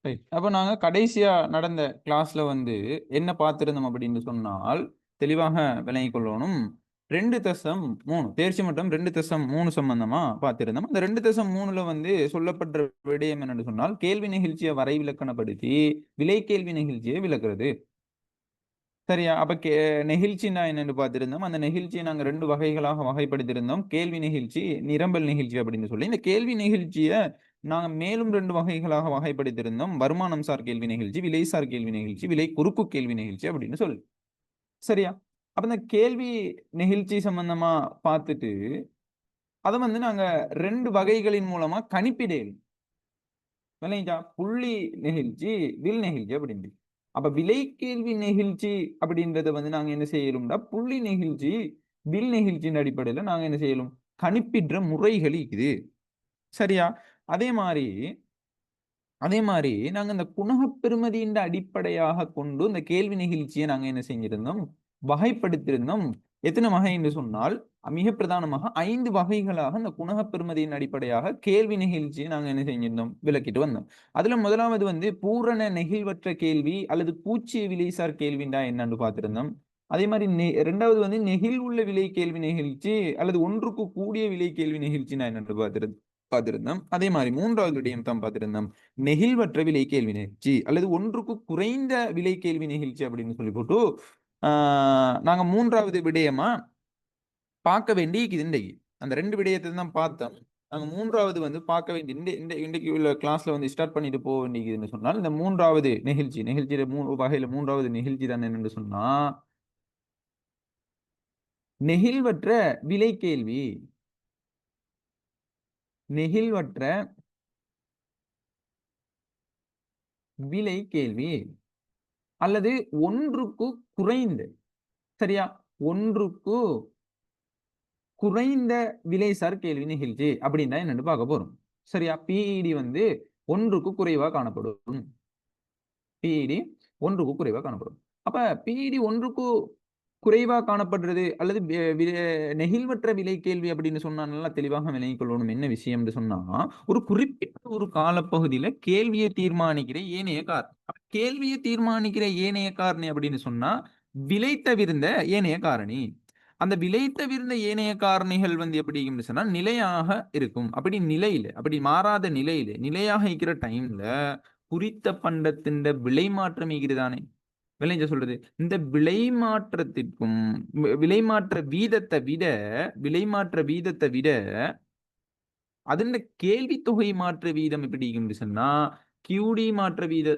Right. அப்ப நாங்க கடைசியா நடந்த கிளாஸ்ல வந்து என்ன பார்த்திருந்தோம் அப்படின்னு சொன்னால், தெளிவாக விளங்கிக் கொள்ளணும். 2.3 தேர்ச்சி மட்டம் 2.3 சம்பந்தமா பார்த்திருந்தோம். அந்த 2.3ல வந்து சொல்லப்பட்ட விடயம் என்னன்னு சொன்னால், கேள்வி நிகழ்ச்சிய வரைவிலக்கணப்படுத்தி, விலை கேள்வி நிகழ்ச்சியை விளக்குறது. சரியா? அப்ப நெகிழ்ச்சின்னா என்னன்னு பார்த்திருந்தோம். அந்த நெகிழ்ச்சிய நாங்க 2 வகைகளாக வகைப்படுத்தியிருந்தோம். கேள்வி நெகிழ்ச்சி, நிரம்பல் நெகிழ்ச்சி அப்படின்னு சொல்லி. இந்த கேள்வி நெகிழ்ச்சிய நாங்க மேலும் 2 வகைகளாக வகைப்படுத்தியிருந்தோம். வருமானம் சார் கேள்வி நெகிழ்ச்சி, விலைசார் கேள்வி நிகழ்ச்சி, விலை குறுக்கு கேள்வி நிகழ்ச்சி அப்படின்னு சொல்லி. சரியா? அப்ப இந்த கேள்வி நெகிழ்ச்சி சம்பந்தமா பார்த்துட்டு, அத வந்து நாங்க 2 வகைகளின் மூலமா கணிப்பிடேன். விளங்கிச்சா? புள்ளி நெகிழ்ச்சி, வில் நெகிழ்ச்சி அப்படின்னு. அப்ப விலை கேள்வி நெகிழ்ச்சி அப்படின்றத வந்து நாங்க என்ன செய்யலும்டா, புள்ளி நெகிழ்ச்சி, வில் நெகிழ்ச்சியின் அடிப்படையில நாங்க என்ன செய்யலும்? கணிப்பிடுற முறைகள் இருக்குது. சரியா? அதே மாரி அதே மாரி நாங்க இந்த குணகப் பெறுமதியின் அடிப்படையாக கொண்டு இந்த கேள்வி நெகிழ்ச்சிய நாங்க என்ன செஞ்சிருந்தோம்? வகைப்படுத்தியிருந்தோம். எத்தன வகை என்று சொன்னால், மிக பிரதானமாக 5 வகைகளாக இந்த குணகப் பெறுமதியின் அடிப்படையாக கேள்வி நெகிழ்ச்சிய நாங்க என்ன செஞ்சிருந்தோம்? விளக்கிட்டு வந்தோம். அதுல முதலாவது வந்து பூரண நெகிழ்வற்ற கேள்வி அல்லது பூச்சிய விலைசார் கேள்வின்னா என்னன்னு பார்த்திருந்தோம். அதே மாரி 2வது வந்து நெகிழ்வுள்ள விலை கேள்வி நெகிழ்ச்சி அல்லது ஒன்றுக்கு கூடிய விலை கேள்வி நிகழ்ச்சின்னா என்னன்னு பார்த்திருந்தோம். அதே மாரி 3வது விடயம் தான் பார்த்திருந்தோம். நெகிழ்வற்ற விலை கேள்வி நிகழ்ச்சி அல்லது ஒன்றுக்கு குறைந்த விலை கேள்வி நிகழ்ச்சி அப்படின்னு சொல்லி போட்டு, ஆ நாங்க 3வது விடயமா பார்க்க வேண்டியது இன்றைக்கு. அந்த 2 விடயத்த தான் பார்த்தோம். நாங்க 3வது வந்து பார்க்க வேண்டிய இன்றைக்கு உள்ள கிளாஸ்ல வந்து ஸ்டார்ட் பண்ணிட்டு போ வேண்டியதுன்னு சொன்னால், இந்த 3வது நிகழ்ச்சியில 3 வகையில 3வது நிகழ்ச்சி தான் என்னன்னு சொன்னா, நெகிழ்வற்ற விலை கேள்வி. நெகிழ்வற்ற விலை கேள்வி அல்லது ஒன்றுக்கு குறைந்த சரியா? ஒன்றுக்கு குறைந்த விலைசார் கேள்வி நிகழ்ச்சி அப்படின்னா என்னன்னு பார்க்க போறோம். சரியா? பிஇடி வந்து 1க்கு குறைவா காணப்படும். பிஇடி 1க்கு குறைவா காணப்படும். அப்ப பிஇடி 1க்கு குறைவா காணப்படுறது அல்லது நெகிழ்வற்ற விலை கேள்வி அப்படின்னு சொன்னா நல்லா தெளிவாக விளங்கிக் கொள்ளணும். என்ன விஷயம்னு சொன்னா, ஒரு குறிப்பிட்ட ஒரு காலப்பகுதியில கேள்வியை தீர்மானிக்கிற ஏனைய காரணி. கேள்வியை தீர்மானிக்கிற ஏனைய காரணி அப்படின்னு சொன்னா, விலை தவிர்ந்த ஏனைய காரணி. அந்த விலை தவிர்ந்த ஏனைய காரணிகள் வந்து எப்படி இருக்கும்னு சொன்னா, நிலையாக இருக்கும். அப்படி மாறாத நிலையில, நிலையாக இருக்கிற டைம்ல குறித்த பண்டத்தின் விலை மாற்றம் ஈகிறதானே. விளைஞ்ச சொல்றது. இந்த விலை மாற்றத்திற்கும் விலை மாற்ற வீதத்த விட விலை மாற்ற வீதத்த விட அதின் கேள்வி தொகை மாற்ற வீதம் எப்படி இருக்கும்னு சொன்னா, கியூடி மாற்ற வீத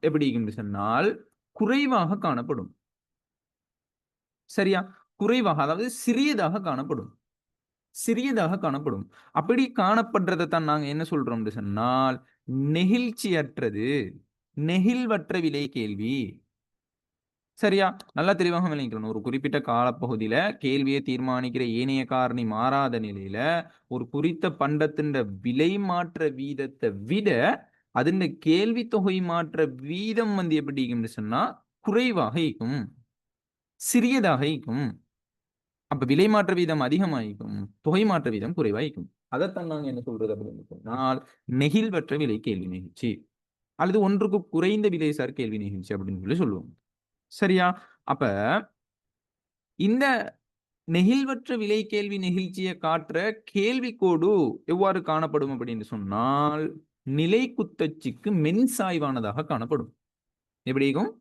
எப்படி இருக்கும்னு சொன்னால், குறைவாக காணப்படும். சரியா? குறைவாக அதாவது சிறியதாக காணப்படும். சிறியதாக காணப்படும். அப்படி காணப்படுறத தான் நாங்க என்ன சொல்றோம்னு சொன்னால், நெகிழ்ச்சியற்றது, நெகிழ்வற்ற விலை கேள்வி. சரியா? நல்லா தெளிவாக விளங்கிக்கணும். ஒரு குறிப்பிட்ட காலப்பகுதியில கேள்வியை தீர்மானிக்கிற ஏனைய காரணி மாறாத நிலையில, ஒரு குறித்த பண்டத்தின் விலை மாற்ற வீதத்த விட, அதின் கேள்வி தொகை மாற்ற வீதம் வந்து எப்படி இருக்கும்னு சொன்னா, குறைவாக இருக்கும். சிறியதாக இருக்கும். அப்ப விலை மாற்ற வீதம் அதிகமாயிக்கும். தொகை மாற்ற வீதம் குறைவாயிக்கும். அதத்தான் நாங்க என்ன சொல்றது அப்படின்னு சொன்னால், நெகிழ்வற்ற விலை கேள்வி நிகழ்ச்சி. அல்லது ஒன்றுக்கு குறைந்த விலைசார் கேள்வி நிகழ்ச்சி அப்படின்னு சொல்லி சொல்லுவோம். சரியா? அப்ப இந்த நெகிழ்வற்ற விலை கேள்வி நெகிழ்ச்சிய காட்டுற கேள்விக்கோடு எவ்வாறு காணப்படும் அப்படின்னு சொன்னால், நிலை குத்தச்சுக்கு மென் சாய்வானதாக காணப்படும். எப்படி இருக்கும்?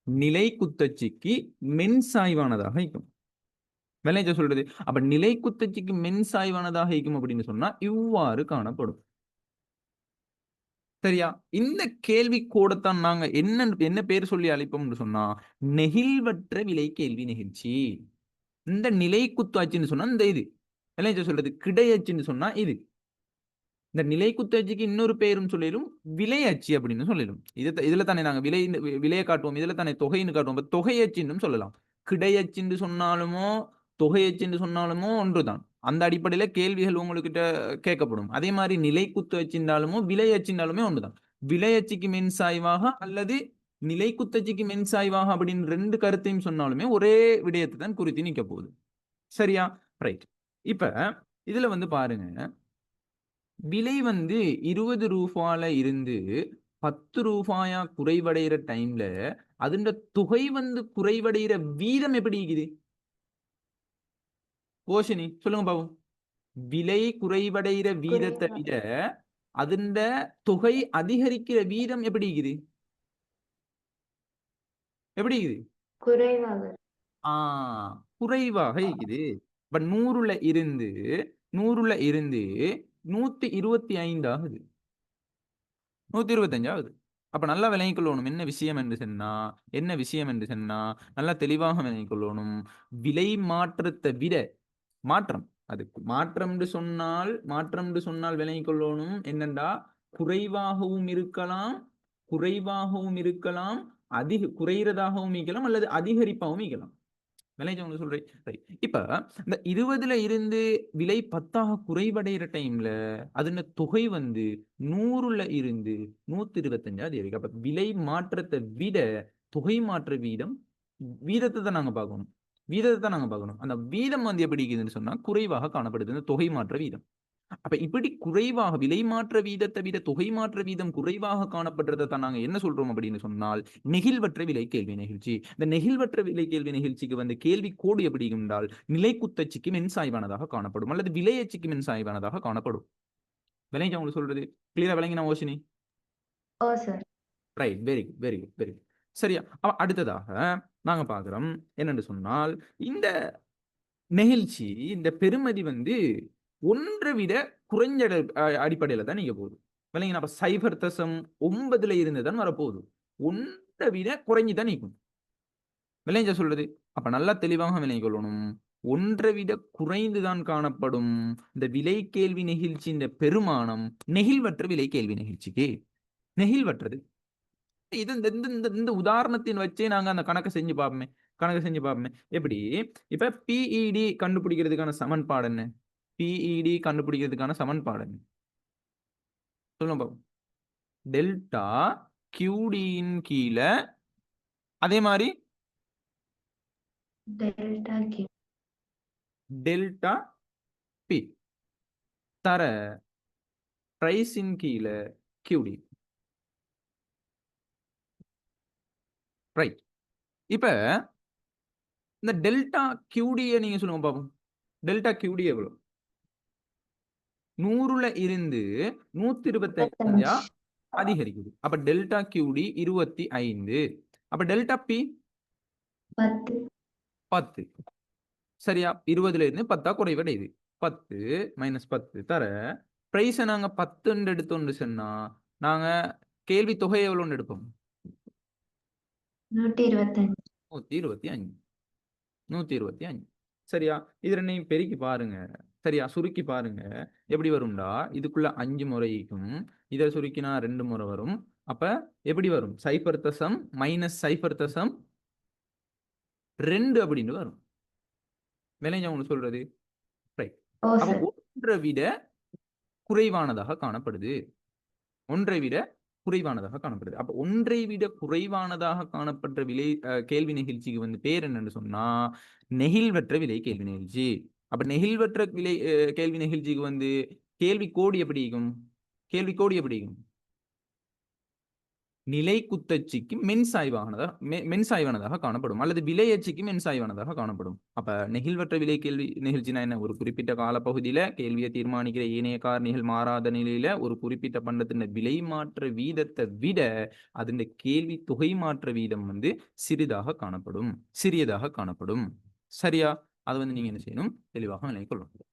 நிலை குத்தச்சுக்கு மென் சாய்வானதாக இருக்கும். விளைஞ்ச சொல்றது. அப்ப நிலை குத்தச்சுக்கு மென் சாய்வானதாக இருக்கும் அப்படின்னு சொன்னா, இவ்வாறு காணப்படும். சரியா? இந்த கேள்வி கூடத்தான் நாங்க என்ன பேர் சொல்லி அழைப்போம்னு சொன்னா, நெகிழ்வற்ற விலை கேள்வி நிகழ்ச்சி. இந்த நிலை குத்து அச்சுன்னு சொன்னா இந்த இது. விளைஞ்ச சொல்றது. கிடை அச்சுன்னு சொன்னா இது. இந்த நிலை குத்து அச்சுக்கு இன்னொரு பெயரும் சொல்லிரும், விலை அச்சு அப்படின்னு சொல்லிரும். இதுல தானே நாங்க விலைய காட்டுவோம். இதுல தானே தொகைன்னு காட்டுவோம். அப்ப தொகை அச்சுன்னும் சொல்லலாம். கிடை அச்சுன்னு சொன்னாலுமோ, தொகை அச்சுன்னு சொன்னாலுமோ ஒன்றுதான். அந்த அடிப்படையில கேள்விகள் உங்ககிட்ட கேட்கப்படும். அதே மாரி நிலை குத்து அச்சுன்னாலுமோ, விலை அச்சுன்னாலுமே ஒன்றுதான். விலை அச்சுக்கு மென் சாய்வாக அல்லது நிலை குத்தச்சுக்கு மென் சாய்வாக அப்படின்னு 2 கருத்தையும் சொன்னாலுமே ஒரே விடயத்தை தான் குறித்து நிக்க போகுது. சரியா? ரைட். இப்ப இதுல வந்து பாருங்க. விலை வந்து ரூ. 20 இருந்து 10 ரூபாயா குறைவடைகிற டைம்ல அதுண்ட தொகை வந்து குறைவடைகிற வீதம் எப்படி இருக்குது? கோஷினி சொல்லுங்க பாப்போம். விலை குறைவடைகிற வீதத்தை விட அதுண்ட தொகை அதிகரிக்கிற வீதம் எப்படி இருக்குது? எப்படி இருக்குது? குறைவாக இருக்குது. இப்ப 100ல இருந்து 125 ஆகுது. 125 ஆகுது. அப்ப நல்லா விளங்கிக் கொள்ளணும். என்ன விஷயம் என்று சொன்னா நல்லா தெளிவாக விளங்கிக் கொள்ளணும். விலை மாற்றத்தை விட மாற்றம் அதுக்கு மாற்றம் என்று சொன்னால் விளங்கிக் கொள்ளணும் என்னண்டா குறைவாகவும் இருக்கலாம் குறைகிறதாகவும் இருக்கலாம் அல்லது அதிகரிப்பாகவும் இருக்கலாம். விளைஞ்சவங்க சொல்றேன். இப்ப இந்த 20ல இருந்து விலை 10ஆக குறைவடைகிற டைம்ல அதன் தொகை வந்து 100ல இருந்து 125 அதிகரிக்கும். அப்ப விலை மாற்றத்தை விட தொகை மாற்ற வீதத்தை தான் நாங்க பார்க்கணும். அந்த வீதம் வந்து எப்படி இருக்குதுன்னு சொன்னா குறைவாக காணப்படுது இந்த தொகை மாற்ற வீதம். அப்ப இப்படி குறைவாக விலை மாற்ற வீதத்தை விட தொகை மாற்ற வீதம் குறைவாக காணப்படுறதை தான் நாங்க என்ன சொல்றோம் அப்படின்னு சொன்னால் நெகிழ்வற்ற விலை கேள்வி நிகழ்ச்சி. இந்த நெகிழ்வற்ற விலை கேள்வி நிகழ்ச்சிக்கு வந்து கேள்வி கோடு எப்படி என்றால் நிலைக்குத்தச்சுக்கு மென்சாய்வானதாக காணப்படும் அல்லது விலையச்சுக்கு மென்சாய்வானதாக காணப்படும். விளைஞ்சா உங்களுக்கு சொல்றது கிளியரா விளங்கினா Oshini? Right, very good, very good, very good. சரியா? அடுத்ததாக நாங்க பார்க்கிறோம் என்னன்னு சொன்னால் இந்த நெகிழ்ச்சி இந்த பெருமதி வந்து ஒன்றை விட குறைஞ்ச அடிப்படையில தான் நீங்க போகுது. விளங்கினா அப்ப 0.9ல இருந்து தான் வரப்போகுது. ஒன்றை விட குறைஞ்சுதான் நீக்கும். விளைஞ்ச சொல்றது அப்ப நல்லா தெளிவாக விளங்கிக் கொள்ளணும். ஒன்றை விட குறைந்துதான் காணப்படும் இந்த விலை கேள்வி நிகழ்ச்சி இந்த பெருமானம் நெகிழ்வற்ற விலை கேள்வி நிகழ்ச்சிக்கு நெகிழ்வற்றது. இது இந்த உதாரணத்தின் வச்சே நாங்க அந்த கணக்கு செஞ்சு பார்ப்போமே. எப்படி இப்ப PED கண்டுபிடிக்கிறதுக்கான சமன்பாடு என்ன? PED கண்டுபிடிக்கிறதுக்கான சமன்பாடு என்ன? சொல்லுங்க பாப்போம். டெல்டா QDயின் கீழ அதே மாதிரி டெல்டா P தர பிரைஸின் கீழ QD. ரைட். இப்ப இந்த டெல்டா QD நீங்க சொல்லுங்க பாப்போம். டெல்டா QD எவ்வளவு? 100ல இருந்து 125 அதிகரிக்குது. அப்ப டெல்டா QD 25. அப்ப டெல்டா P 10. சரியா? 20ல இருந்து 10 குறைவடையுது. 10 - 10 தர பிரைஸ் நாங்க 10 எடுத்தோம்னு சொன்னா நாங்க கேள்வி தொகை எவ்வளவு எடுப்போம்? 125. சரியா? இது ரெண்டையும் பெருக்கி பாருங்க. சரியா? சுருக்கி பாருங்க. எப்படி வரும்டா இதுக்குள்ள 5 முறைக்கும் இதை சுருக்கினா 2 முறை வரும். அப்ப எப்படி வரும்? 0.-0.2 அப்படின்னு வரும். விளைஞ்ச உங்களுக்கு சொல்றது ரைட். அப்ப ஒன்றை விட குறைவானதாக காணப்படுது. அப்ப ஒன்றை விட குறைவானதாக காணப்பட்ட விலை கேள்வி நிகழ்ச்சிக்கு வந்து பேர் என்னன்னு சொன்னா நெகிழ்வற்ற விலை கேள்வி நிகழ்ச்சி. அப்ப நெகிழ்வற்ற விலை கேள்வி நிகழ்ச்சிக்கு வந்து கேள்வி கோடு எப்படி இருக்கும்? நிலை குத்தச்சிக்கு மென்சாய்வானதாக காணப்படும் அல்லது விலையச்சிக்கு மென்சாய்வானதாக காணப்படும். அப்ப நெகிழ்வற்ற விலை கேள்வி நிகழ்ச்சினா என்ன? ஒரு குறிப்பிட்ட காலப்பகுதியில கேள்வியை தீர்மானிக்கிற ஏனைய காரணிகள் மாறாத நிலையில ஒரு குறிப்பிட்ட பண்டத்தின் விலை மாற்ற வீதத்தை விட அதன் கேள்வி தொகை மாற்ற வீதம் வந்து சிறியதாக காணப்படும். சரியா? அது வந்து நீங்க என்ன செய்யணும்? தெளிவாக விளங்கிக் கொள்ளணும்.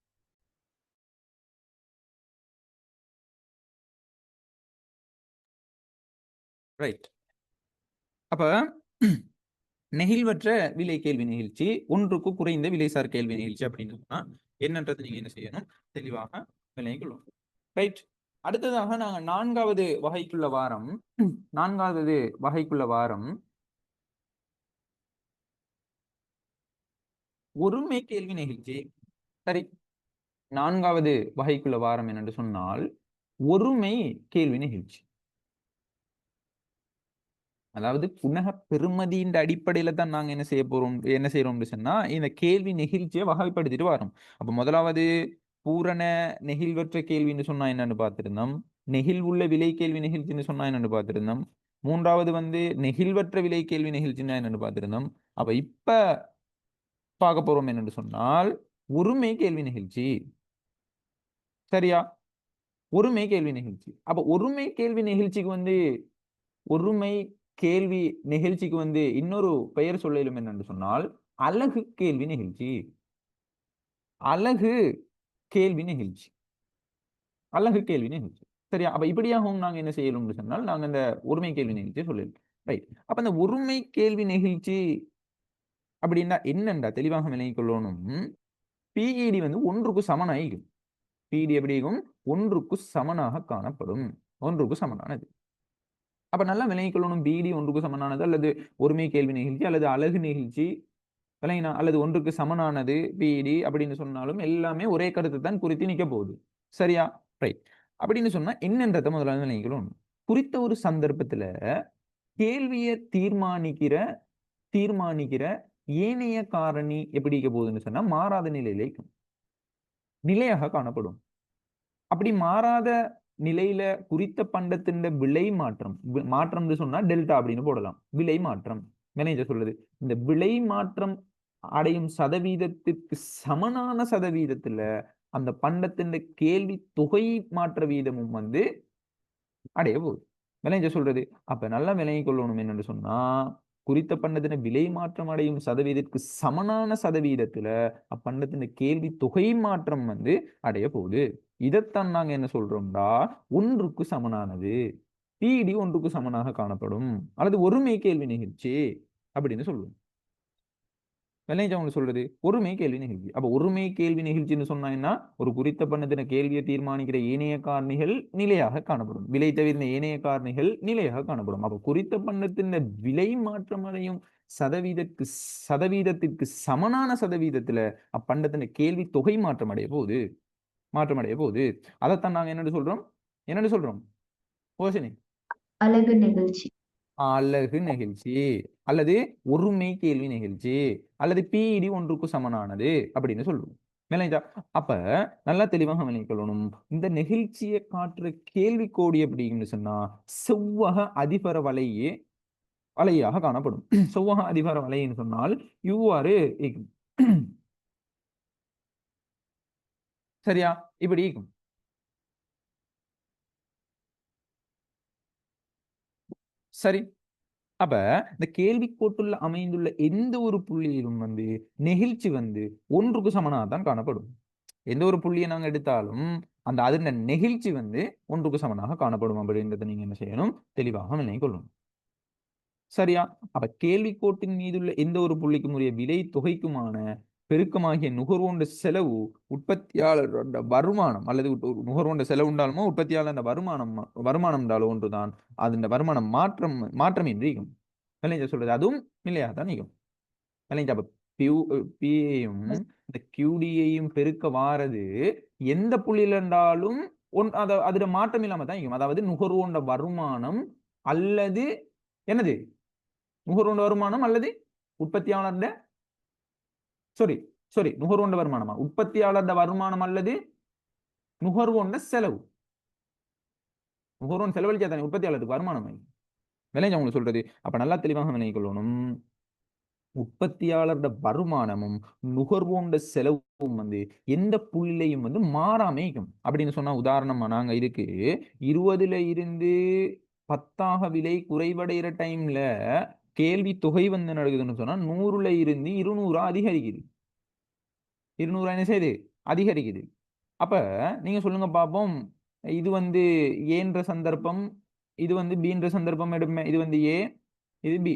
ரைட். அப்ப நெகிழ்வற்ற விலை கேள்வி நிகழ்ச்சி ஒன்றுக்கு குறைந்த விலைசார் கேள்வி நிகழ்ச்சி அப்படின்னு சொன்னா என்னன்றது நீங்க என்ன செய்யணும்? தெளிவாக விளங்கிக் கொள்ளணும். ரைட். அடுத்ததாக நாங்க 4வது வகைக்குள்ள வாரம் ஒருமை கேள்வி நிகழ்ச்சி. சரி, 4வது வகைக்குள்ள வாரம் என்னென்று சொன்னால் ஒருமை கேள்வி நிகழ்ச்சி. அதாவது புனக பெருமதியின் அடிப்படையில தான் நாங்க என்ன செய்யறோம்னு சொன்னா இந்த கேள்வி நெகிழ்ச்சியை வகைப்படுத்திட்டு வரோம். அப்ப முதலாவது பூரண நெகிழ்வற்ற கேள்வின்னு சொன்னா என்னன்னு பார்த்திருந்தோம். நெகிழ்வுள்ள விலை கேள்வி நிகழ்ச்சின்னு சொன்னா என்னன்னு பார்த்திருந்தோம். மூன்றாவது வந்து நெகிழ்வற்ற விலை கேள்வி நிகழ்ச்சின்னா என்னன்னு பார்த்திருந்தோம். அப்ப இப்ப பார்க்க போறோம் என்னன்னு சொன்னால் ஒருமை கேள்வி நிகழ்ச்சி. சரியா? ஒருமை கேள்வி நிகழ்ச்சி. அப்ப ஒருமை கேள்வி நிகழ்ச்சிக்கு வந்து ஒருமை கேள்வி நிகழ்ச்சிக்கு வந்து இன்னொரு பெயர் சொல்லிலும் என்னன்னு சொன்னால் அலகு கேள்வி நிகழ்ச்சி. அலகு கேள்வி நிகழ்ச்சி. அலகு கேள்வி நிகழ்ச்சி. சரியா? அப்ப இப்படியாகவும் நாங்க என்ன செய்யணும்னு சொன்னால் நாங்க இந்த ஒருமை கேள்வி நிகழ்ச்சியை சொல்லிடலாம். ரைட். அப்ப அந்த ஒருமை கேள்வி நிகழ்ச்சி அப்படின்னா என்னண்டா தெளிவாக விளங்கிக் கொள்ளணும். பிஇடி வந்து 1க்கு சமனாகும். பிஇடி எப்படி இருக்கும்? 1க்கு சமனாக காணப்படும். 1க்கு சமனானது. அப்ப நல்லா விளங்கிக் கொள்ளணும். பிஇடி 1க்கு சமனானது அல்லது ஒருமை கேள்வி நிகழ்ச்சி அல்லது அலகு நிகழ்ச்சி விளங்கினா அல்லது 1க்கு சமனானது பிஇடி அப்படின்னு சொன்னாலும் எல்லாமே ஒரே கருத்தை தான் குறித்து நிக்க போகுது. சரியா? ரைட். அப்படின்னு சொன்னா என்னன்றதை முதல்ல விளங்கிக்கணும். குறித்த ஒரு சந்தர்ப்பத்துல கேள்வியை தீர்மானிக்கிற ஏனைய காரணி எப்படி இருக்க போகுதுன்னு சொன்னா மாறாத நிலையில இருக்கும். நிலையாக காணப்படும். அப்படி மாறாத நிலையில குறித்த பண்டத்தின் விலை மாற்றம்னு சொன்னா டெல்டா அப்படின்னு போடலாம். விலை மாற்றம் மேனேஜர் சொல்றது இந்த விலை மாற்றம் அடையும் சதவீதத்திற்கு சமனான சதவீதத்துல அந்த பண்டத்தின் கேள்வி தொகை மாற்ற வீதமும் வந்து அடைய போகுது. மேனேஜர் சொல்றது அப்ப நல்லா விளங்கிக் கொள்ளணும் என்னன்னு சொன்னா குறித்த பண்டத்தின விலை மாற்றம் அடையும் சதவீதத்திற்கு சமனான சதவீதத்துல அப்பண்டத்தின் கேள்வி தொகை மாற்றம் வந்து அடைய போகுது. இதைத்தான் நாங்க என்ன சொல்றோம்டா 1க்கு சமனானது. பிடி 1க்கு சமனாக காணப்படும் அல்லது ஒருமை கேள்வி நிகழ்ச்சி அப்படின்னு சொல்லுவோம். விளைஞ்சா அவங்க சொல்றது ஒருமை கேள்வி நிகழ்ச்சி. அப்ப ஒருமை கேள்வி நிகழ்ச்சின்னு சொன்னா ஒரு குறித்த பண்ணத்தின கேள்வியை தீர்மானிக்கிற ஏனைய காரணிகள் நிலையாக காணப்படும். விலை தவிர்ந்த ஏனைய காரணிகள் நிலையாக காணப்படும். அப்ப குறித்த பண்ணத்தின் விலை மாற்றம் அடையும் சதவீதத்திற்கு சமனான சதவீதத்துல அப்பண்டத்தின் கேள்வி தொகை மாற்றம் அடைய போகுது. அதைத்தான் நாங்க என்னன்னு சொல்றோம் யோசனை அலகு நிகழ்ச்சி, அலகு நிகழ்ச்சி அல்லது ஒருமை கேள்வி நிகழ்ச்சி அல்லது பிஇடி 1க்கு சமனானது அப்படின்னு சொல்லுவோம். விளங்கிட்டா? அப்ப நல்லா தெளிவாக விளங்கிக் கொள்ளணும். இந்த நிகழ்ச்சியை காட்டுற கேள்வி கோடி அப்படின்னு சொன்னா செவ்வக அதிபர வலையாக காணப்படும். செவ்வக அதிபர வலைன்னு சொன்னால் இவ்வாறு இருக்கும். சரியா? இப்படி இருக்கும். சரி. அப்ப இந்த கேள்விக்கோட்டுள்ள அமைந்துள்ள எந்த ஒரு புள்ளியிலும் வந்து நெகிழ்ச்சி வந்து 1க்கு சமனாக தான் காணப்படும். எந்த ஒரு புள்ளியை நாங்க எடுத்தாலும் அந்த அதன் நெகிழ்ச்சி வந்து 1க்கு சமனாக காணப்படும் அப்படின்றத நீங்க என்ன செய்யணும் தெளிவாக விளங்கிக் கொள்ளணும். சரியா? அப்ப கேள்விக்கோட்டின் மீதுள்ள எந்த ஒரு புள்ளிக்கும் உரிய விலை தொகைக்குமான பெருக்கமாகிய நுகர்வோண்ட செலவு உற்பத்தியாளர் வருமானம் அல்லது நுகர்வோண்ட செலவு உண்டாலுமோ உற்பத்தியாளர் அந்த வருமானம் என்றாலும் ஒன்றுதான். அது வருமானம் மாற்றமின்றி இருக்கும். விளைஞ்ச சொல்றது அதுவும் இல்லையாதான் இருக்கும். விளைஞ்ச அப்ப பியையும் இந்த கியூடியையும் பெருக்க வாரது எந்த புள்ளியில இருந்தாலும் அதோட மாற்றம் இல்லாம தான் இருக்கும். அதாவது நுகர்வோண்ட வருமானம் அல்லது என்னது நுகர்வோண்ட வருமானம் அல்லது உற்பத்தியாளர் நுகர்வோண்ட வருமானமா உற்பத்தியாளர் வருமானம் அல்லது நுகர்வோண்ட செலவு. நுகர்வோன் செலவழிச்சா தானே உற்பத்தியாளருக்கு வருமானம் விளைஞ்ச உங்களுக்கு சொல்றது. அப்ப நல்லா தெளிவாக விளங்கிக் கொள்ளணும். உற்பத்தியாளரோட வருமானமும் நுகர்வோண்ட செலவும் வந்து எந்த புள்ளிலையும் வந்து மாறாமைக்கும் அப்படின்னு சொன்னா உதாரணமா நாங்க இதுக்கு 20ல இருந்து 10ஆக விலை குறைவடைகிற டைம்ல கேள்வி தொகை வந்து நடக்குதுன்னு சொன்னா 100ல இருந்து 200 அதிகரிக்குது. 200 என்ன செய்யுது அதிகரிக்குது. அப்ப நீங்க சொல்லுங்க பாப்போம். இது வந்து ஏன்ற சந்தர்ப்பம், இது வந்து பீன்ற சந்தர்ப்பம் எடுமே. இது வந்து ஏ, இது பி.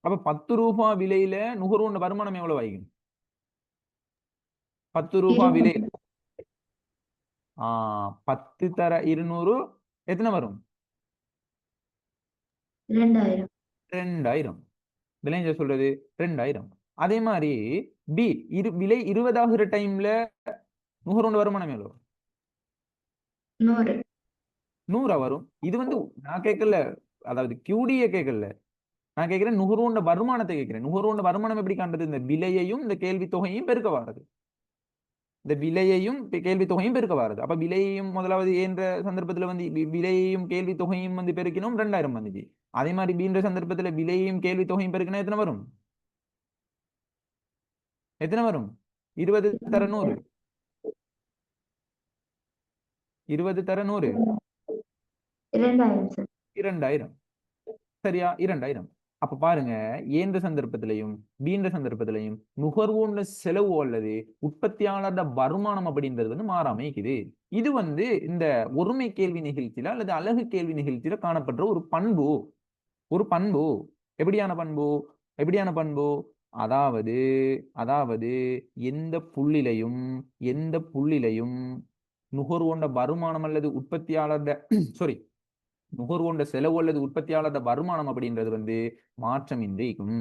அப்ப 10 ரூபாய் விலையில நுகர்வோண்ட வருமானம் எவ்வளவு ஆகும்? 10 ரூபாய் விலை 10 தர 200 எத்தனை வரும்? 2000. விளைஞ்ச சொல்றது 2000. அதே மாதிரி பி விலை 20 ஆகுற டைம்ல நுகர்வோண்ட வருமானம் எவ்வளவு? 100 வரும். இது வந்து நான் கேட்கல, அதாவது கியூடிய கேட்கல, நான் கேட்கிறேன் நுகர்வோண்ட வருமானத்தை கேட்கிறேன். நுகர்வோண்ட வருமானம் எப்படி காண்றது? இந்த விலையையும் இந்த கேள்வி தொகையையும் பெருக்க வாரது. இந்த விலையையும் கேள்வி தொகையும் பெருக்க வருது. அப்ப விலையையும் முதலாவது என்ற சந்தர்ப்பத்துல வந்து விலையையும் கேள்வி தொகையும் வந்து பெருக்கினோம் 2000 வந்துச்சு. அதே மாதிரி பீன்ற சந்தர்ப்பத்துல விலையையும் கேள்வி தொகையும் பெருக்கினா எத்தனை வரும்? எத்தனை வரும்? 20 தர 100. 20 தர 100. 2000 சார். 2000. சரியா? 2000. அப்ப பாருங்க, ஏன்ற சந்தர்ப்பத்திலையும் பீன்ற சந்தர்ப்பத்திலையும் நுகர்வோன்ற செலவு அல்லது உற்பத்தியாளர் வருமானம் அப்படின்றது வந்து மாறாம இருக்குது. இது வந்து இந்த ஒருமை கேள்வி நிகழ்ச்சியில அல்லது அழகு கேள்வி நிகழ்ச்சியில காணப்படுற ஒரு பண்பு. ஒரு பண்பு. எப்படியான பண்பு? எப்படியான பண்பு? அதாவது அதாவது எந்த புள்ளிலையும் நுகர்வோண்ட வருமானம் அல்லது உற்பத்தியாளர் சாரி நுகர்வோண்ட செலவு அல்லது உற்பத்தியாளர் வருமானம் அப்படின்றது வந்து மாற்றமின்றிக்கும்.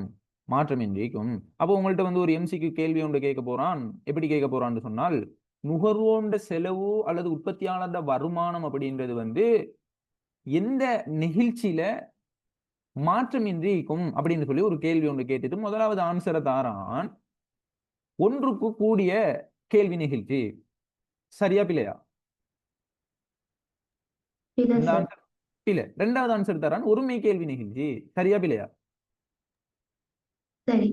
அப்போ உங்கள்ட்ட வந்து ஒரு எம்சிக்கு கேள்வி ஒன்று கேட்க போறான். எப்படி கேட்க போறான்னு சொன்னால், நுகர்வோண்ட செலவு அல்லது உற்பத்தியாளர் வருமானம் அப்படின்றது வந்து எந்த நெகிழ்ச்சியில மாற்றமின்றிக்கும் அப்படின்னு சொல்லி ஒரு கேள்வி ஒன்று கேட்டுட்டு முதலாவது ஆன்சரை தாரான். ஒன்றுக்கு கூடிய கேள்வி நிகழ்ச்சி. சரியா பிள்ளையா? இல்ல இந்த சார். ஆன்சர் இல்ல. ரெண்டாவது ஆன்சர் தரான் ஒருமை கேள்வி நிகழ்ச்சி. சரியா பிள்ளையா? சரி.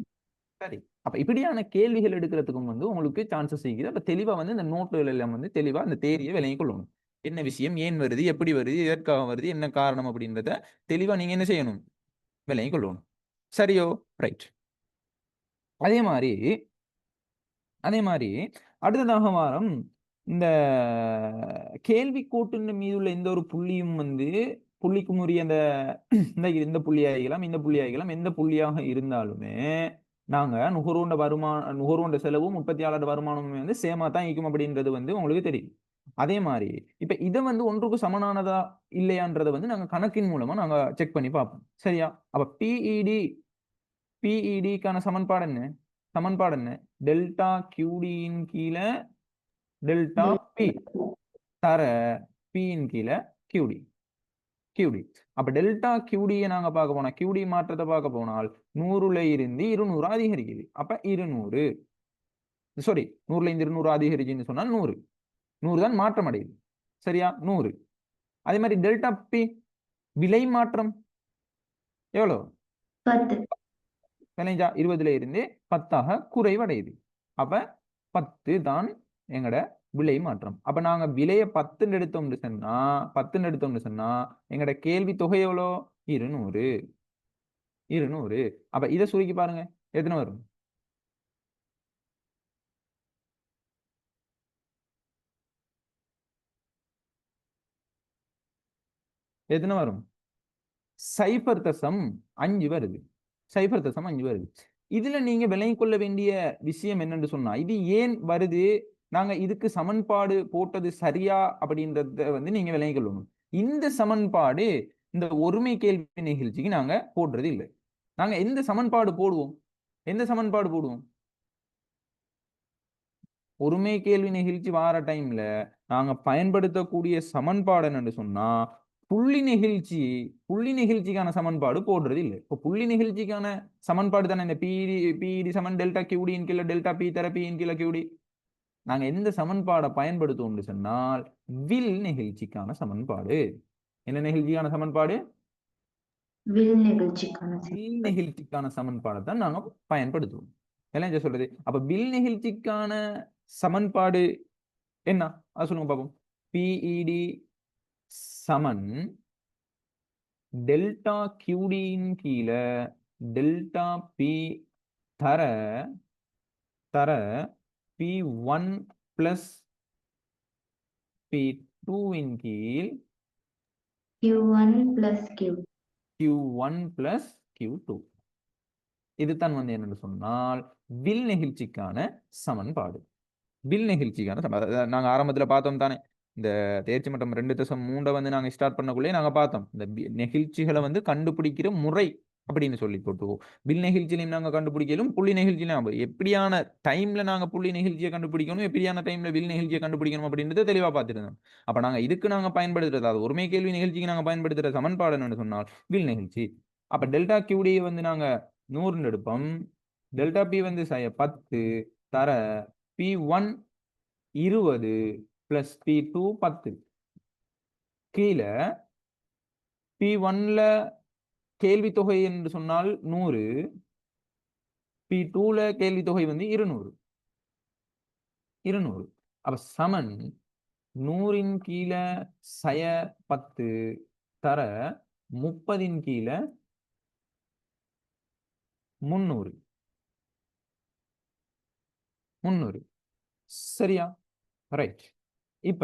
சரி. அப்ப இப்படியான கேள்விகள் எடுக்கிறதுக்கும் வந்து உங்களுக்கு சான்சஸ் இருக்குது. அப்ப தெளிவா வந்து இந்த நோட்டுகள் எல்லாம் வந்து தெளிவா இந்த தேரியை விளங்கிக் கொள்ளணும். என்ன விஷயம், ஏன் வருது, எப்படி வருது, எதற்காக வருது, என்ன காரணம் அப்படின்றத தெளிவா நீங்க என்ன செய்யணும்? விளங்கிக் கொள்ளணும். சரியோ? ரைட். அதே மாதிரி அடுத்ததாக வாரம் இந்த கேள்வி கோட்டின் மீது உள்ள எந்த ஒரு புள்ளியும் வந்து புள்ளிக்கும் உரிய அந்த இந்த புள்ளியாகலாம் எந்த புள்ளியாக இருந்தாலுமே நாங்க நுகர்வோண்ட செலவும் உற்பத்தியாளர் வருமானமும் வந்து சேமா தான் இருக்கும் அப்படின்றது வந்து உங்களுக்கு தெரியும். அதே மாதிரி இப்ப இதை வந்து ஒன்றுக்கு சமனானதா இல்லையான்றதை வந்து நாங்க கணக்கின் மூலமா நாங்க செக் பண்ணி பார்ப்போம். சரியா? அப்ப பிஇடிக்கான சமன்பாடு என்ன? டெல்டா கியூடியின் கீழே டெல்டா பி தர பியின் கீழே கியூடி. அப்ப டெல்டா கியூடியை நாங்க பார்க்க போனா கியூடி மாற்றத்தை பார்க்க போனால் 100ல இருந்து 200 அதிகரிக்குது. அப்ப 200 சாரி 100ல இருந்து 200 அதிகரிச்சுன்னு சொன்னால் 100 தான் மாற்றம் அடையுது. சரியா? 100. அதே மாதிரி டெல்டா பி விலை மாற்றம் எவ்வளவு? 10. 20ல இருந்து 10ஆக குறைவடையுது. அப்ப 10 தான் எங்கட விலை மாற்றம். அப்ப நாங்க விலையை 10 எடுத்தோம்னு சொன்னா எங்கட கேள்வி தொகை எவ்வளோ? 200. அப்ப இதை சுருக்கி பாருங்க, எத்தனை வரும்? எத்தனை வரும்? 0.5 வருது. 0.5 வருது. இதுல நீங்க விளங்கிக் கொள்ள வேண்டிய விஷயம் என்னன்னு சொன்னா, இது ஏன் வருது, நாங்க இதுக்கு சமன்பாடு போட்டது சரியா அப்படின்றத வந்து நீங்க விளங்கிக் கொள்ளணும். இந்த சமன்பாடு இந்த ஒருமை கேள்வி நிகழ்ச்சிக்கு நாங்க போடுறது இல்லை. நாங்க எந்த சமன்பாடு போடுவோம்? ஒருமை கேள்வி நிகழ்ச்சி வார டைம்ல நாங்க பயன்படுத்தக்கூடிய சமன்பாடு என்னன்னு சொன்னா, புள்ளி நிகழ்ச்சிக்கான சமன்பாடு போடுறது இல்லை. இப்போ புள்ளி நிகழ்ச்சிக்கான சமன்பாடு தானே இந்த பிஇடி சமன் டெல்டா கியூடியின் கீழே டெல்டா பி தர பியின் கீழே கியூடி. நாங்க எந்த சமன்பாடை பயன்படுத்துவோம்னு சொன்னால் வில் நிகழ்ச்சிக்கான சமன்பாடு. என்ன நிகழ்ச்சிக்கான சமன்பாடு? வில் நிகழ்ச்சிக்கான வில் நிகழ்ச்சிக்கான சமன்பாடை தான் நாங்க பயன்படுத்துவோம். என்ன சொல்றது? அப்ப வில் நிகழ்ச்சிக்கான சமன்பாடு என்ன? அது சொல்லுங்க பாப்போம். பிஇடி சமன் டெல்டா கியூடியின் கீழே டெல்டா பி தர P1 plus P2 இன் கீழ் Q1 plus Q. Q1 plus Q2. இதுதான் வந்து என்னன்னு சொன்னால் வில் நெகிழ்ச்சிக்கான சமன்பாடு. நாங்க ஆரம்பத்துல பார்த்தோம் தானே, இந்த தேர்ச்சி மட்டம் 2.3 வந்து நாங்க ஸ்டார்ட் பண்ணக்குள்ளே நாங்க பார்த்தோம் இந்த நெகிழ்ச்சிகளை வந்து கண்டுபிடிக்கிற முறை அப்படின்னு சொல்லி போட்டு வில் நெகிழ்ச்சியிலையும் நாங்க கண்டுபிடிக்கலும் புள்ளி நெகிழ்ச்சியிலும் எப்படியான டைம்ல நாங்க புள்ளி நெகிழ்ச்சியை கண்டுபிடிக்கணும், எப்படியான டைம்ல வில் நெகிழ்ச்சியை கண்டுபிடிக்கணும் அப்படின்றத தெளிவா பார்த்துருந்தோம். அப்ப நாங்க இதுக்கு நாங்க பயன்படுத்துறது, அது ஒருமை கேள்வி நிகழ்ச்சிக்கு நாங்க பயன்படுத்துற சமன்பாடு என்னன்னு சொன்னால் வில் நெகிழ்ச்சி. அப்ப டெல்டா கியூடியை வந்து நாங்க 100 எடுப்போம். டெல்டா பி வந்து 10 தர P1 20 பிளஸ் P2 10. கீழே P1ல கேள்வி தொகை என்று சொன்னால் 100, P2ல கேள்வி தொகை வந்து 200. அப்ப சமன் 100ன் கீழே சய 10 தர 30ன் கீழே 300. சரியா? ரைட். இப்ப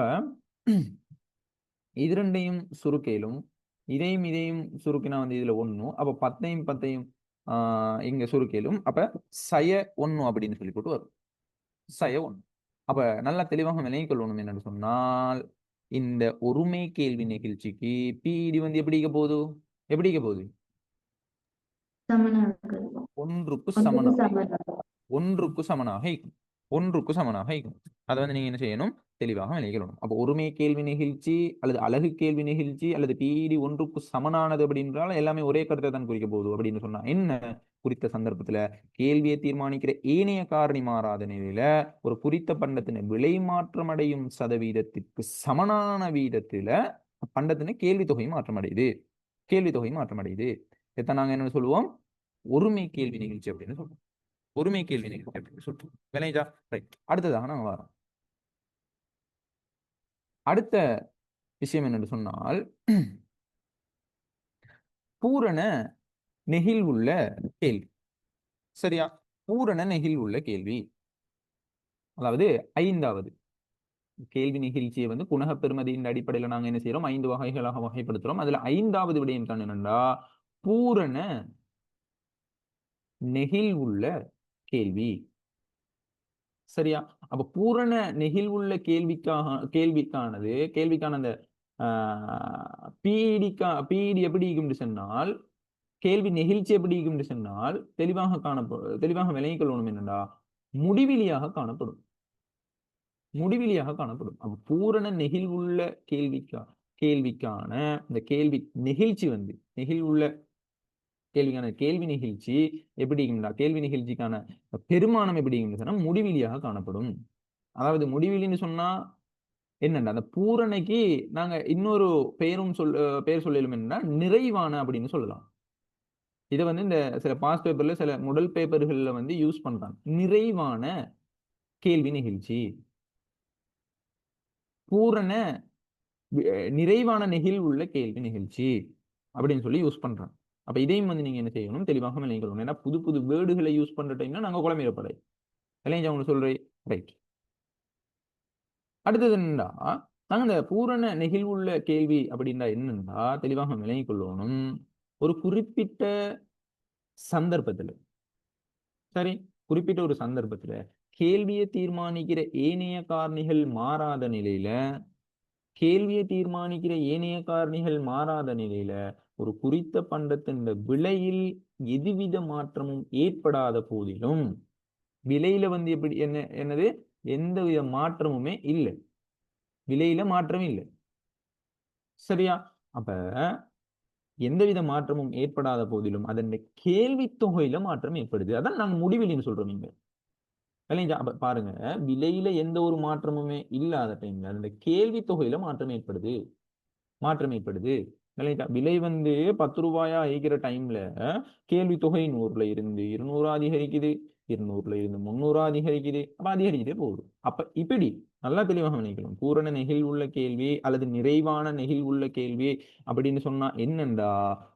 இது ரெண்டையும் சுருக்கேலும் இதையும் சுருக்கினா வந்து இதுல 1. அப்ப 10யும் 10யும் இங்க சுருக்கேலும் அப்ப சய 1 அப்படின்னு சொல்லி போட்டு வரும். சய 1. அப்ப நல்லா தெளிவாக விளங்கிக் கொள்ளணும் என்னன்னு சொன்னால் இந்த ஒருமை கேள்வி நிகழ்ச்சிக்கு பிஇடி வந்து எப்படி இருக்க போகுது? ஒன்றுக்கு சமனாக இருக்கும். அதை வந்து நீங்க என்ன செய்யணும்? தெளிவாக விளங்கிக்கொள்ளணும். அப்போ ஒருமை கேள்வி நிகழ்ச்சி அல்லது அலகு கேள்வி நிகழ்ச்சி அல்லது பிஇடி ஒன்றுக்கு சமனானது அப்படின்றால் எல்லாமே ஒரே கருத்தை தான் குறிக்க போகுது அப்படின்னு சொன்னா என்ன? குறித்த சந்தர்ப்பத்துல கேள்வியை தீர்மானிக்கிற ஏனைய காரணி மாறாத நிலையில ஒரு குறித்த பண்டத்தின விலை மாற்றம் அடையும் சதவீதத்திற்கு சமனான வீதத்துல பண்டத்தின கேள்வி தொகை மாற்றம் அடையுது. இதை நாங்க என்ன சொல்லுவோம்? ஒருமை கேள்வி நிகழ்ச்சி அப்படின்னு சொல்லுவோம். ஒருமை கேள்வி நிகழ்ச்சி அப்படின்னு சொல்லிட்டு விளைஞ்சா. ரைட். அடுத்ததாக நாங்க வரோம். அடுத்த விஷயம் என்னன்னு சொன்னால் பூரண நெகிழ்வுள்ள கேள்வி. சரியா? பூரண நெகிழ்வுள்ள கேள்வி, அதாவது 5வது கேள்வி நிகழ்ச்சியை வந்து குணக பெறுமதியின் அடிப்படையில் நாங்க என்ன செய்யறோம்? 5 வகைகளாக வகைப்படுத்துறோம். அதுல 5வது விடயம் தான் என்னன்னா பூரண நெகிழ்வுள்ள கேள்வி. சரியா? அப்ப பூரண நெகிழ்வுள்ள கேள்விக்கான அந்த பிஇடி எப்படி இருக்கும்னு சொன்னால் கேள்வி நெகிழ்ச்சி எப்படி இருக்கும்னு சொன்னால் தெளிவாக விளங்கிக் கொள்ளணும் என்னன்னா முடிவிலியாக காணப்படும். அப்ப பூரண நெகிழ்வுள்ள கேள்விக்கான இந்த கேள்வி நெகிழ்ச்சி வந்து நெகிழ்வுள்ள கேள்வி நிகழ்ச்சி எப்படி கேள்வி நிகழ்ச்சிக்கான பெருமானம் எப்படி சொன்னா முடிவிலியாக காணப்படும். அதாவது முடிவிலின்னு சொன்னா என்னன்னா அந்த பூரணைக்கு நாங்க இன்னொரு பெயர் சொல்லலும் என்னன்னா நிறைவான அப்படின்னு சொல்லலாம். இதை வந்து இந்த சில பாஸ் பேப்பர்ல சில முதல் பேப்பர்கள்ல வந்து யூஸ் பண்றாங்க. நிறைவான கேள்வி நிகழ்ச்சி, பூரண நிறைவான நெகிழ்வுள்ள கேள்வி நிகழ்ச்சி அப்படின்னு சொல்லி யூஸ் பண்றாங்க. அப்ப இதையும் வந்து நீங்க என்ன செய்யணும்? தெளிவாக விளங்கிக்கணும். ஏன்னா புது வேர்டுகளை யூஸ் பண்ற டைம்ல நாங்க குழம்பிடப்படை இல்லைங்க அவங்க சொல்றேன். ரைட். அடுத்தது என்னன்னா நாங்க இந்த பூரண நெகிழ்வுள்ள கேள்வி அப்படின்னா என்னன்னா தெளிவாக விளங்கிக் கொள்ளணும். ஒரு குறிப்பிட்ட சந்தர்ப்பத்துல ஒரு சந்தர்ப்பத்துல கேள்வியை தீர்மானிக்கிற ஏனைய காரணிகள் மாறாத நிலையில ஒரு குறித்த பண்டத்தின் விலையில் எதுவித மாற்றமும் ஏற்படாத போதிலும் விலையில வந்து எப்படி என்னது எந்தவித மாற்றமுமே இல்லை. விலையில மாற்றம் இல்லை. சரியா? அப்ப எந்தவித மாற்றமும் ஏற்படாத போதிலும் அதன் கேள்வி தொகையில மாற்றம் ஏற்படுது. அதான் நாங்க முடிவிலின்னு சொல்றோம். நீங்க அப்ப பாருங்க, விலையில எந்த ஒரு மாற்றமுமே இல்லாத டைம்ல அந்த கேள்வி தொகையில மாற்றம் ஏற்படுது. விலை வந்து 10 ரூபாயா ஆகிக்கிற டைம்ல கேள்வி தொகை 100ல இருந்து 200 அதிகரிக்குது, 200ல இருந்து 300 அதிகரிக்குது. அப்ப அதிகரிச்சுட்டே போகுது. அப்ப இப்படி நல்லா தெளிவாக நினைக்கணும். பூரண நெகிழ்வுள்ள கேள்வி அல்லது நிறைவான நெகிழ்வுள்ள கேள்வி அப்படின்னு சொன்னா என்னண்டா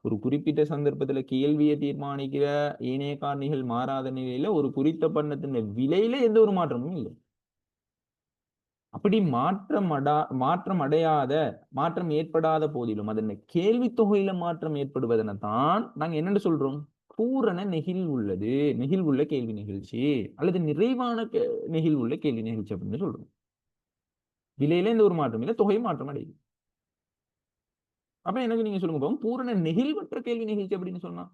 ஒரு குறிப்பிட்ட சந்தர்ப்பத்துல கேள்வியை தீர்மானிக்கிற ஏனைய காரணிகள் மாறாத நிலையில ஒரு குறித்த பண்டத்தின் விலையில எந்த ஒரு மாற்றமும் இல்லை. அப்படி மாற்றம் ஏற்படாத போதிலும் அதன் கேள்வி தொகையில மாற்றம் ஏற்படுவதனை தான் நாங்க என்னென்னு சொல்றோம்? பூரண நெகிழ்வுள்ள கேள்வி நிகழ்ச்சி அல்லது நிறைவான நெகிழ்வுள்ள கேள்வி நிகழ்ச்சி அப்படின்னு சொல்றோம். விலையில எந்த ஒரு மாற்றம் இல்லை, தொகை மாற்றம் அடையுது. அப்ப எனக்கு நீங்க சொல்லுங்க, பூரண நெகிழ்வற்ற கேள்வி நிகழ்ச்சி அப்படின்னு சொன்னா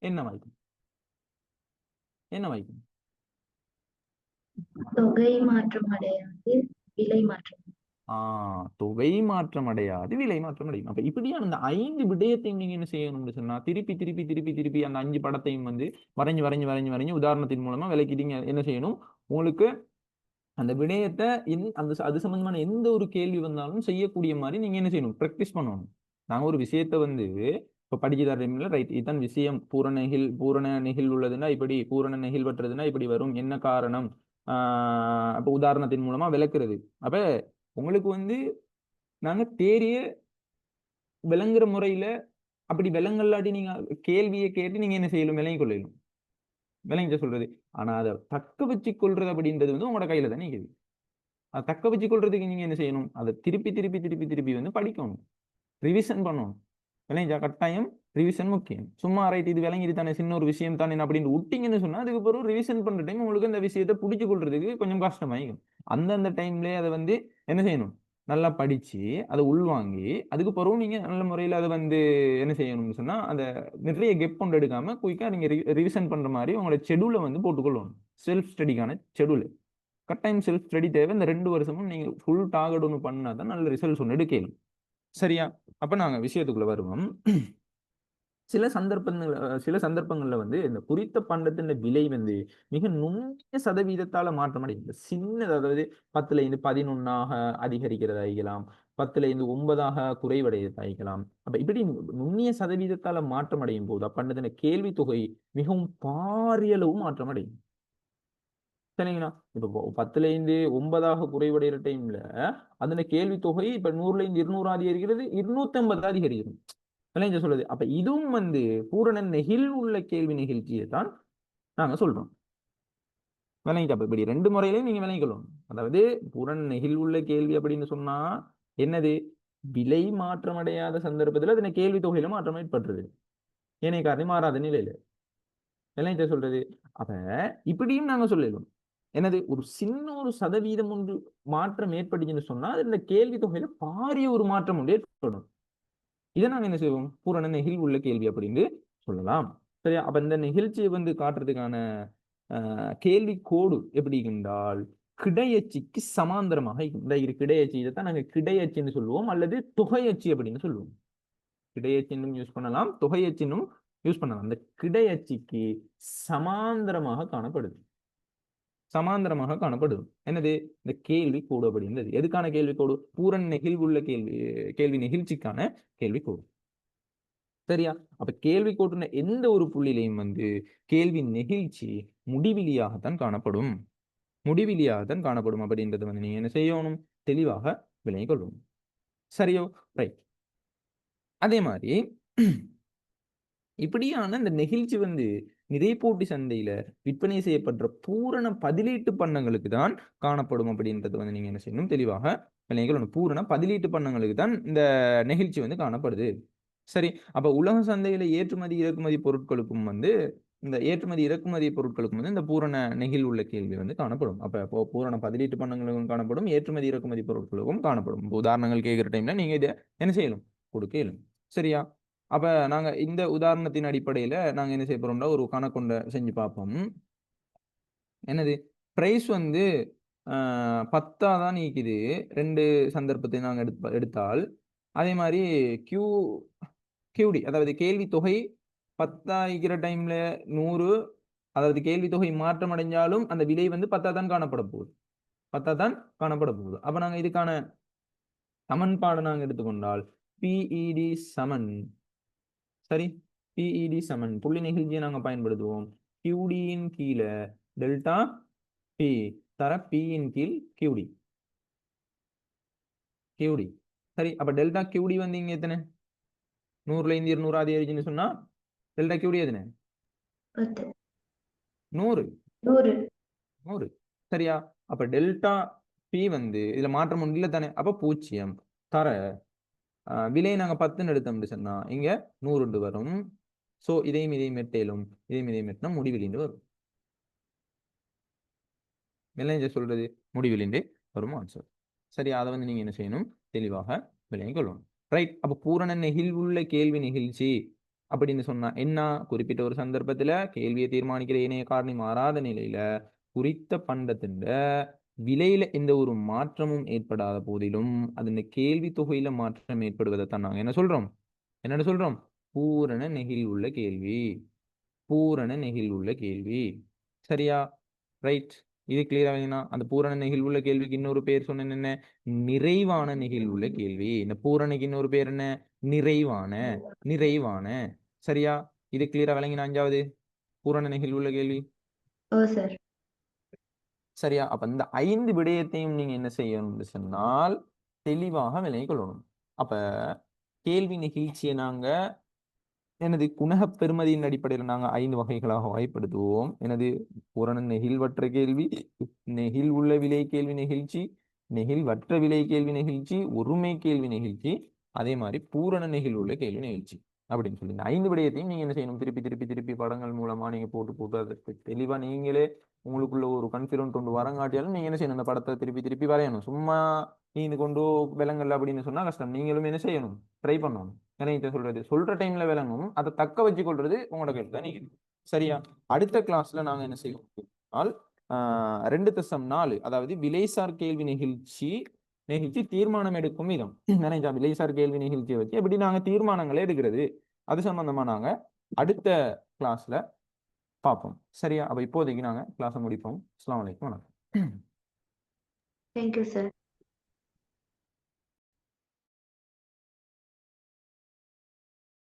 என்ன வாய்க்கும்? தொகை மாற்றம் அடையாது, விலை மாற்றம். தொகை மாற்றம் அடையாது, விலை மாற்றம் அடையும். அப்ப இப்படியான அந்த 5 விடயத்தையும் நீங்க என்ன செய்யணும்னு சொன்னா திருப்பி அந்த 5 படத்தையும் வந்து வரைஞ்சு உதாரணத்தின் மூலமா விளக்கிட்டீங்க என்ன செய்யணும்? உங்களுக்கு அந்த விடயத்தை அது சம்பந்தமான எந்த ஒரு கேள்வி வந்தாலும் செய்யக்கூடிய மாதிரி நீங்க என்ன செய்யணும், ப்ராக்டிஸ் பண்ணணும். நாங்க ஒரு விஷயத்தை வந்து இப்ப படிச்சு தர டைம்ல ரைட் இதுதான் விஷயம், பூரண நெகிழ் உள்ளதுன்னா இப்படி, பூரண நெகிழ்வற்றதுன்னா இப்படி வரும், என்ன காரணம், அப்ப உதாரணத்தின் மூலமா விளக்குறது. அப்ப உங்களுக்கு வந்து நாங்க தேரிய விளங்குற முறையில அப்படி விளங்கல்லாட்டி நீங்க கேள்வியை கேட்டு நீங்க என்ன செய்யலும், விளங்கிக் கொள்ளலும், விளங்கிட்ட சொல்றது. ஆனா அதை தக்க வச்சு கொள்றது அப்படின்றது வந்து உங்களோட கையில தானே இருக்குது. அதை தக்க வச்சு கொள்றதுக்கு நீங்க என்ன செய்யணும், அதை திருப்பி திருப்பி திருப்பி திருப்பி வந்து படிக்கணும், ரிவிஷன் பண்ணணும். விளங்கிச்சா? கட்டாயம் ரிவிஷன் முக்கியம். சும்மா ரைட் இது விளங்கிட்டு தானே, சின்ன ஒரு விஷயம் தானே அப்படின்னு விட்டீங்கன்னு சொன்னா அதுக்கு பிறகு ரிவிஷன் பண்ற டைம் உங்களுக்கு அந்த விஷயத்தை பிடிச்சு கொள்றதுக்கு கொஞ்சம் கஷ்டமாயிக்கும். அந்தந்த டைம்லயே அதை வந்து என்ன செய்யணும், நல்லா படிச்சு அதை உள்வாங்கி அதுக்கு பிறகு நீங்க நல்ல முறையில் அதை வந்து என்ன செய்யணும்னு சொன்னா அந்த நிறைய கெப் கொண்டு எடுக்காம குயிக்கா நீங்க ரிவிஷன் பண்ற மாதிரி உங்களோட ஷெடியூலை வந்து போட்டுக்கொள்ளணும். செல்ஃப் ஸ்டடிக்கான ஷெடியூல். கட்டாயம் செல்ஃப் ஸ்டடி தேவை. இந்த 2 வருஷமும் நீங்க ஃபுல் டார்கெட் ஒன்று பண்ணா தான் நல்ல ரிசல்ட்ஸ் ஒன்று எடுக்கணும். சரியா? அப்ப நாங்க விஷயத்துக்குள்ள வருவோம். சில சந்தர்ப்பங்கள்ல வந்து இந்த குறித்த பண்டத்தின் விலை வந்து மிக நுண்ணிய சதவீதத்தால மாற்றம் அடையும். சின்னது, அதாவது 10ல இருந்து 11ஆக அதிகரிக்கிறதாகலாம், 10ல இருந்து 9ஆக குறைவடையதாகலாம். அப்ப இப்படி நுண்ணிய சதவீதத்தால மாற்றம் அடையும் போது அப்பண்டத்தின் கேள்வி தொகை மிகவும் பாரியளவு மாற்றம் அடையும். சரிங்களா? இப்ப 10ல இருந்து 9ஆக குறைவடைகிற டைம்ல அதன கேள்வி தொகை இப்ப 100ல இருந்து 200 அதிகரிக்கிறது, 250 அதிகரிக்கிறது. விளைஞ்ச சொல்லுது. அப்ப இதுவும் வந்து பூரண நெகிழ் உள்ள கேள்வி நிகழ்ச்சியை தான் நாங்க சொல்றோம். விளங்கிட்டா? அப்ப இப்படி 2 முறையிலையும் நீங்க விளங்கிக்கொள்ளணும். அதாவது பூரண நெகிழ் உள்ள கேள்வி அப்படின்னு சொன்னா என்னது, விலை மாற்றம் அடையாத சந்தர்ப்பத்துல அதன கேள்வி தொகையில மாற்றம் ஏற்பட்டுருது, ஏனைய காரணம் மாறாத நிலையில. விளங்கிட்ட சொல்றது. அப்ப இப்படியும் நாங்க சொல்லிடுவோம். என்னது, ஒரு சின்ன ஒரு சதவீதம் ஒன்று மாற்றம் ஏற்பட்டுச்சுன்னு சொன்னா அது இந்த கேள்வி தொகையில பாரிய ஒரு மாற்றம் ஒன்று ஏற்படும். இதை நாங்க என்ன செய்வோம், பூரண நெகிழ் உள்ள கேள்வி அப்படின்னு சொல்லலாம். சரியா? அப்ப இந்த நிகழ்ச்சியை வந்து காட்டுறதுக்கான கேள்வி கோடு எப்படி என்றால் கிடையச்சிக்கு சமாந்தரமாக இருக்கும். இந்த கிடையச்சி இதைத்தான் நாங்க கிடையச்சின்னு சொல்லுவோம், அல்லது தொகையச்சி அப்படின்னு சொல்லுவோம். கிடையச்சின்னும் யூஸ் பண்ணலாம், தொகையச்சின்னும் யூஸ் பண்ணலாம். அந்த கிடையச்சிக்கு சமாந்தரமாக காணப்படுது. சமாந்தரமாக காணப்படுது. என்னது, இந்த கேள்வி கோடு அப்படின்றது. எதுக்கான கேள்வி கோடு? பூரண நெகிழ்வுள்ள கேள்வி நெகிழ்ச்சிக்கான கேள்வி கோடு. சரியா? அப்ப கேள்வி கோட்டுன எந்த ஒரு புள்ளிலையும் வந்து கேள்வி நெகிழ்ச்சி முடிவிலியாகத்தான் காணப்படும். முடிவிலியாகத்தான் காணப்படும் அப்படின்றது வந்து நீங்க என்ன செய்யணும், தெளிவாக விளங்கிக் கொள்ளணும். சரியோ? ரைட். அதே மாதிரி இப்படியான இந்த நெகிழ்ச்சி வந்து நிறைப்போட்டி சந்தையில விற்பனை செய்யப்படுற பூரண பதிலீட்டு பண்டங்களுக்கு தான் காணப்படும் அப்படின்றது வந்து நீங்க என்ன செய்யணும், தெளிவாக விளங்கிக் கொள்ளணும். பூரண பதிலீட்டு பண்டங்களுக்கு தான் இந்த நெகிழ்ச்சி வந்து காணப்படுது. சரி, அப்ப உலக சந்தையில ஏற்றுமதி இறக்குமதி பொருட்களுக்கும் வந்து இந்த ஏற்றுமதி இறக்குமதி பொருட்களுக்கும் வந்து இந்த பூரண நெகிழ் உள்ள கேள்வி வந்து காணப்படும். அப்ப பூரண பதிலீட்டு பண்டங்களுக்கும் காணப்படும், ஏற்றுமதி இறக்குமதி பொருட்களுக்கும் காணப்படும். உதாரணங்கள் கேட்கிற டைம்ல நீங்க இதை என்ன செய்யணும், கொடுக்க இயலும். சரியா? அப்ப நாங்க இந்த உதாரணத்தின் அடிப்படையில நாங்க என்ன செய்ய போறோம்னா ஒரு கணக்கொண்ட செஞ்சு பார்ப்போம். என்னது, பிரைஸ் வந்து 10ஆ தான் நீக்குது. 2 சந்தர்ப்பத்தை நாங்க எடுத்தால் அதே மாதிரி கியூ கியூடி, அதாவது கேள்வி தொகை 10 ஆகிற டைம்ல 100, அதாவது கேள்வி தொகை மாற்றம் அடைஞ்சாலும் அந்த விலை வந்து 10ஆ தான் காணப்பட போகுது. 10ஆ தான் காணப்பட போகுது. அப்ப நாங்க இதுக்கான சமன்பாடு நாங்க எடுத்துக்கொண்டால் பிஇடி சமன், சரி, பிஇடி சமன் புள்ளி நெகிழ்ச்சியை நாங்க பயன்படுத்துவோம். கியூடியின் கீழ டெல்டா பி தர பியின் கீழ் கியூடி. கியூடி சரி. அப்ப டெல்டா கியூடி வந்து இங்க எத்தனை, 100ல இருந்து 200 அதிகரிச்சுன்னு சொன்னா டெல்டா கியூடி எத்தனை, 10, 100. 100, 100. சரியா? அப்ப டெல்டா பி வந்து இதுல மாற்றம் ஒன்று இல்லை தானே, அப்ப 0 தர விலை நாங்க 10ன்னு எடுத்தோம்னு சொன்னா இங்க 100 வரும். சோ இதையும் மெட்டேலும் இதையும் மெட்டினா முடிவிலிந்து வரும். என்ன சொல்றது, முடிவிலிந்து வரும் ஆன்சர். சரி, அதை வந்து நீங்க என்ன செய்யணும், தெளிவாக விளங்கிக் கொள்ளணும். ரைட். அப்ப பூரண நெகிழ்வுள்ள கேள்வி நிகழ்ச்சி அப்படின்னு சொன்னா என்ன, குறிப்பிட்ட ஒரு சந்தர்ப்பத்துல கேள்வியை தீர்மானிக்கிற இணைய காரணி மாறாத நிலையில குறித்த பண்டத்தின் விலையில எந்த ஒரு மாற்றமும் ஏற்படாத போதிலும் அதன் கேள்வி தொகையில மாற்றம் ஏற்படுவதைத்தான் நாங்க என்ன சொல்றோம், என்னன்னு சொல்றோம், பூரண நெகிழ் உள்ள கேள்வி. பூரண நெகிழ் உள்ள கேள்வி. சரியா? ரைட். இது கிளியரா வேணும்னா அந்த பூரண நெகிழ்வுள்ள கேள்விக்கு இன்னொரு பேர் சொன்னேன் என்ன, நிறைவான நெகிழ்வுள்ள கேள்வி. இந்த பூரணைக்கு இன்னொரு பேர் என்ன, நிறைவான. நிறைவான. சரியா? இது கிளியரா விளங்கினா அஞ்சாவது பூரண நெகிழ்வுள்ள கேள்வி. ஓ சார். சரியா? அப்ப இந்த 5 விடயத்தையும் நீங்க என்ன செய்யணும்னு சொன்னால் தெளிவாக விளங்கிக் கொள்ளணும். அப்ப கேள்வி நெகிழ்ச்சியை நாங்க எனது குணகப் பெறுமதியின் அடிப்படையில் நாங்க 5 வகைகளாக வகைப்படுத்துவோம். எனது பூரண நெகிழ்வற்ற கேள்வி, நெகிழ்வுள்ள விலை கேள்வி நெகிழ்ச்சி, நெகிழ்வற்ற விலை கேள்வி நெகிழ்ச்சி, ஒருமை கேள்வி நெகிழ்ச்சி, அதே மாதிரி பூரண நெகிழ்வுள்ள கேள்வி நெகிழ்ச்சி அப்படின்னு சொல்லி இந்த 5 விடயத்தையும் நீங்க என்ன செய்யணும், திருப்பி திருப்பி திருப்பி படங்கள் மூலமா நீங்க போட்டு போட்டு அதற்கு தெளிவா நீங்களே உங்களுக்குள்ள ஒரு கான்ஃபிடன்ட் கொண்டு வரங்காட்டியாலும் நீங்க என்ன செய்யணும், அந்த படத்தை திருப்பி திருப்பி வரையணும். சும்மா நீ இது கொண்டு விலங்கல்ல அப்படின்னு சொன்னா கஷ்டம். நீங்களும் என்ன செய்யணும், ட்ரை பண்ணணும். என்ன சொல்றது, சொல்ற டைம்ல விளங்கும், அதை தக்க வச்சு கொள்றது உங்களோட கையில் தான் நீங்க. சரியா? அடுத்த கிளாஸ்ல நாங்க என்ன செய்வோம், 2.4 அதாவது விலைசார் கேள்வி நெகிழ்ச்சி தீர்மானம் எடுக்கும் விதம். நினைச்சா விலைசார் கேள்வி நிகழ்ச்சியை வச்சு எப்படி நாங்க தீர்மானங்களை எடுக்கிறது, அது சம்பந்தமா நாங்க அடுத்த கிளாஸ்ல பார்ப்போம். சரியா? அப்ப இப்போதைக்கு நாங்க கிளாஸை முடிப்போம். அஸ்ஸலாமு அலைக்கும், வணக்கம். Thank you sir.